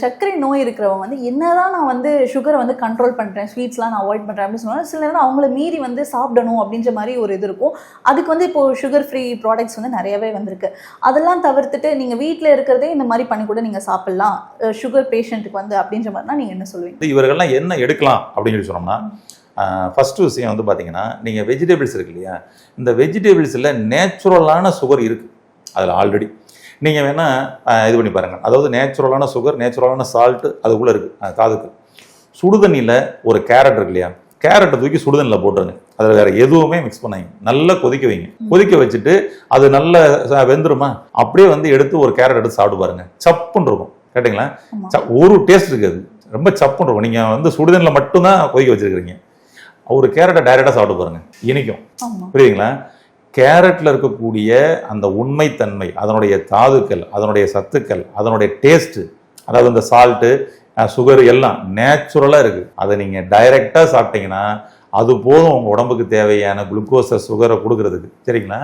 சர்க்கரை நோய் இருக்கிறவங்க வந்து என்னதான் நான் வந்து சுகரை வந்து கண்ட்ரோல் பண்ணுறேன், ஸ்வீட்ஸ்லாம் நான் அவாய்ட் பண்ணுறேன் அப்படின்னு சொன்னாலும் சில நேரம் அவங்கள மீறி வந்து சாப்பிடணும் அப்படின்ற மாதிரி ஒரு இது இருக்கும். அதுக்கு வந்து இப்போ சுகர் ஃப்ரீ ப்ராடக்ட்ஸ் வந்து நிறையவே வந்திருக்கு. அதெல்லாம் தவிர்த்துட்டு நீங்கள் வீட்டில் இருக்கிறதே இந்த மாதிரி பண்ணி கூட நீங்கள் சாப்பிட்லாம் சுகர் பேஷண்ட்டுக்கு வந்து அப்படின்ற மாதிரினா நீங்கள் என்ன சொல்லுவீங்க? இவர்கள்லாம் என்ன எடுக்கலாம் அப்படின்னு சொல்லி சொன்னோம்னா, ஃபஸ்ட்டு விஷயம் வந்து பார்த்தீங்கன்னா, நீங்கள் வெஜிடபிள்ஸ் இருக்கு இல்லையா, இந்த வெஜிடபிள்ஸில் நேச்சுரலான சுகர் இருக்குது அதில் ஆல்ரெடி. நீங்கள் வேணால் இது பண்ணி பாருங்கள். அதாவது நேச்சுரலான சுகர், நேச்சுரலான சால்ட்டு அதுக்குள்ளே இருக்குது தாதுக்கு. சுடுதண்ணியில் ஒரு கேரட் இருக்கு இல்லையா, கேரட்டை தூக்கி சுடுதண்ணியில் போட்டுருங்க. அதில் வேறு எதுவுமே மிக்ஸ் பண்ணாங்க, நல்லா கொதிக்க வைங்க. கொதிக்க வச்சுட்டு அது நல்ல வெந்துருமா, அப்படியே வந்து எடுத்து ஒரு கேரட் எடுத்து சாப்பிட்டு பாருங்கள். சப்புன்னு இருக்கும். கேட்டிங்களா? ஒரு டேஸ்ட் இருக்காது, ரொம்ப சப்புன்னு இருக்கும். நீங்கள் வந்து சுடுதண்ணியில் மட்டும்தான் கொதிக்க வச்சுருக்கிறீங்க. ஒரு கேரட்டை டைரெக்டாக சாப்பிட்டு பாருங்கள், இனிக்கும். புரியுதுங்களா? கேரட்டில் இருக்கக்கூடிய அந்த உண்மைத்தன்மை, அதனுடைய தாதுக்கள், அதனுடைய சத்துக்கள், அதனுடைய டேஸ்ட்டு, அதாவது இந்த சால்ட்டு சுகர் எல்லாம் நேச்சுரலாக இருக்குது. அதை நீங்கள் டைரெக்டாக சாப்பிட்டீங்கன்னா அது போதும் உங்கள் உடம்புக்கு தேவையான குளுக்கோஸை சுகரை கொடுக்கறதுக்கு. சரிங்களா?